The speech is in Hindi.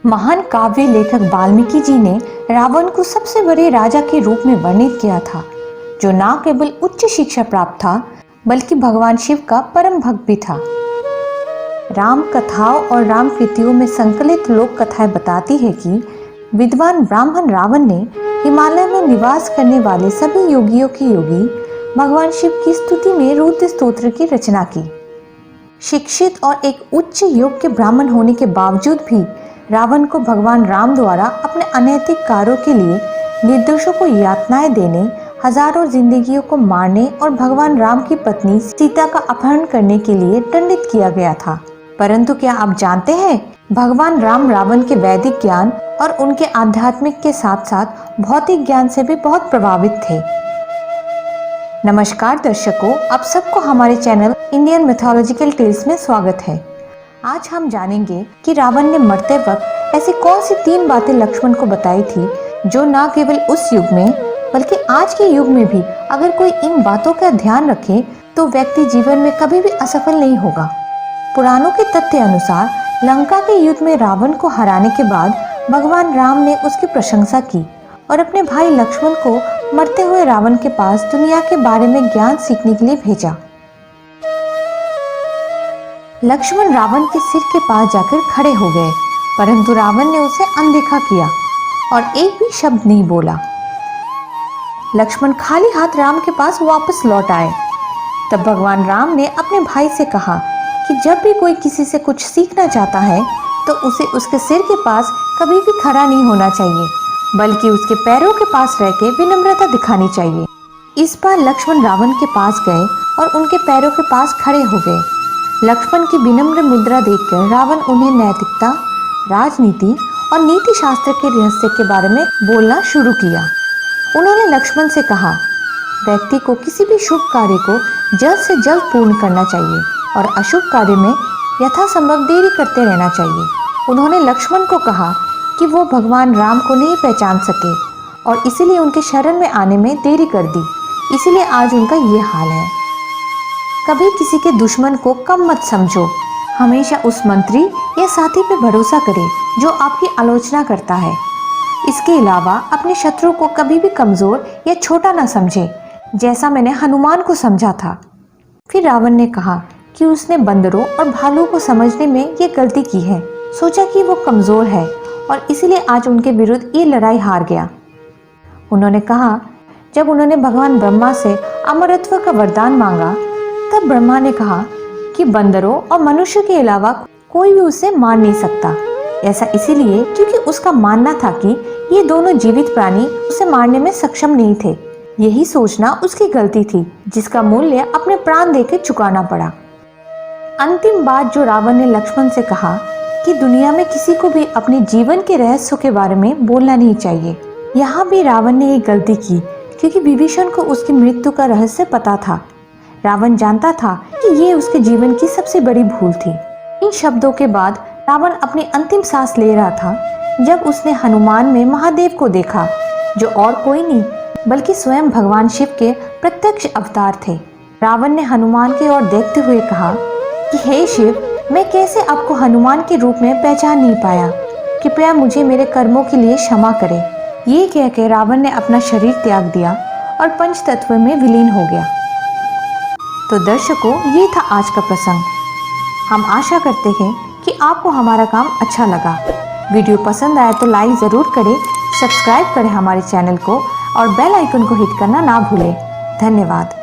महान काव्य लेखक वाल्मीकि जी ने रावण को सबसे बड़े राजा के रूप में वर्णित किया था, जो न केवल उच्च शिक्षा प्राप्त था बल्कि भगवान शिव का परम भक्त भी था। राम कथाओं और राम कृतियों में संकलित लोक कथाएं बताती है कि विद्वान ब्राह्मण रावण ने हिमालय में निवास करने वाले सभी योगियों की योगी भगवान शिव की स्तुति में रुद्र स्तोत्र की रचना की। शिक्षित और एक उच्च योग के ब्राह्मण होने के बावजूद भी रावण को भगवान राम द्वारा अपने अनैतिक कार्यों के लिए निर्दोषों को यातनाएं देने, हजारों जिंदगियों को मारने और भगवान राम की पत्नी सीता का अपहरण करने के लिए दंडित किया गया था। परंतु क्या आप जानते हैं, भगवान राम रावण के वैदिक ज्ञान और उनके आध्यात्मिक के साथ साथ भौतिक ज्ञान से भी बहुत प्रभावित थे। नमस्कार दर्शकों, आप सबको हमारे चैनल इंडियन मिथोलॉजिकल टेल्स में स्वागत है। आज हम जानेंगे कि रावण ने मरते वक्त ऐसी कौन सी 3 बातें लक्ष्मण को बताई थी जो न केवल उस युग में बल्कि आज के युग में भी अगर कोई इन बातों का ध्यान रखे तो व्यक्ति जीवन में कभी भी असफल नहीं होगा। पुराणों के तथ्य अनुसार लंका के युद्ध में रावण को हराने के बाद भगवान राम ने उसकी प्रशंसा की और अपने भाई लक्ष्मण को मरते हुए रावण के पास दुनिया के बारे में ज्ञान सीखने के लिए भेजा। लक्ष्मण रावण के सिर के पास जाकर खड़े हो गए, परंतु रावण ने उसे अनदेखा किया और एक भी शब्द नहीं बोला। लक्ष्मण खाली हाथ राम के पास वापस लौट आए। तब भगवान राम ने अपने भाई से कहा कि जब भी कोई किसी से कुछ सीखना चाहता है तो उसे उसके सिर के पास कभी भी खड़ा नहीं होना चाहिए, बल्कि उसके पैरों के पास रह के विनम्रता दिखानी चाहिए। इस बार लक्ष्मण रावण के पास गए और उनके पैरों के पास खड़े हो गए। लक्ष्मण की विनम्र मुद्रा देखकर रावण उन्हें नैतिकता, राजनीति और नीति शास्त्र के रहस्य के बारे में बोलना शुरू किया। उन्होंने लक्ष्मण से कहा, व्यक्ति को किसी भी शुभ कार्य को जल्द से जल्द पूर्ण करना चाहिए और अशुभ कार्य में यथासंभव देरी करते रहना चाहिए। उन्होंने लक्ष्मण को कहा कि वो भगवान राम को नहीं पहचान सके और इसीलिए उनके शरण में आने में देरी कर दी, इसीलिए आज उनका ये हाल है। कभी किसी के दुश्मन को कम मत समझो, हमेशा उस मंत्री या साथी पे भरोसा करें जो आपकी आलोचना करता है। इसके अलावा अपने शत्रु को कभी भी कमजोर या छोटा ना समझे, जैसा मैंने हनुमान को समझा था। फिर रावण ने कहा कि उसने बंदरों और भालू को समझने में ये गलती की है, सोचा कि वो कमजोर है और इसीलिए आज उनके विरुद्ध ये लड़ाई हार गया। उन्होंने कहा, जब उन्होंने भगवान ब्रह्मा से अमरत्व का वरदान मांगा तब ब्रह्मा ने कहा कि बंदरों और मनुष्य के अलावा कोई भी उसे मार नहीं सकता। ऐसा इसीलिए क्योंकि उसका मानना था कि ये दोनों जीवित प्राणी उसे मारने में सक्षम नहीं थे। यही सोचना उसकी गलती थी, जिसका मूल्य अपने प्राण देकर चुकाना पड़ा। अंतिम बात जो रावण ने लक्ष्मण से कहा कि दुनिया में किसी को भी अपने जीवन के रहस्यों के बारे में बोलना नहीं चाहिए। यहाँ भी रावण ने एक गलती की क्योंकि विभीषण को उसकी मृत्यु का रहस्य पता था। रावण जानता था कि ये उसके जीवन की सबसे बड़ी भूल थी। इन शब्दों के बाद रावण अपनी अंतिम सांस ले रहा था जब उसने हनुमान में महादेव को देखा, जो और कोई नहीं बल्कि स्वयं भगवान शिव के प्रत्यक्ष अवतार थे। रावण ने हनुमान की ओर देखते हुए कहा कि हे शिव, मैं कैसे आपको हनुमान के रूप में पहचान नहीं पाया, कृपया मुझे मेरे कर्मों के लिए क्षमा करें। ये कहकर रावण ने अपना शरीर त्याग दिया और पंचतत्व में विलीन हो गया। तो दर्शकों, ये था आज का प्रसंग। हम आशा करते हैं कि आपको हमारा काम अच्छा लगा। वीडियो पसंद आया तो लाइक ज़रूर करें, सब्सक्राइब करें हमारे चैनल को और बेल आइकन को हिट करना ना भूलें। धन्यवाद।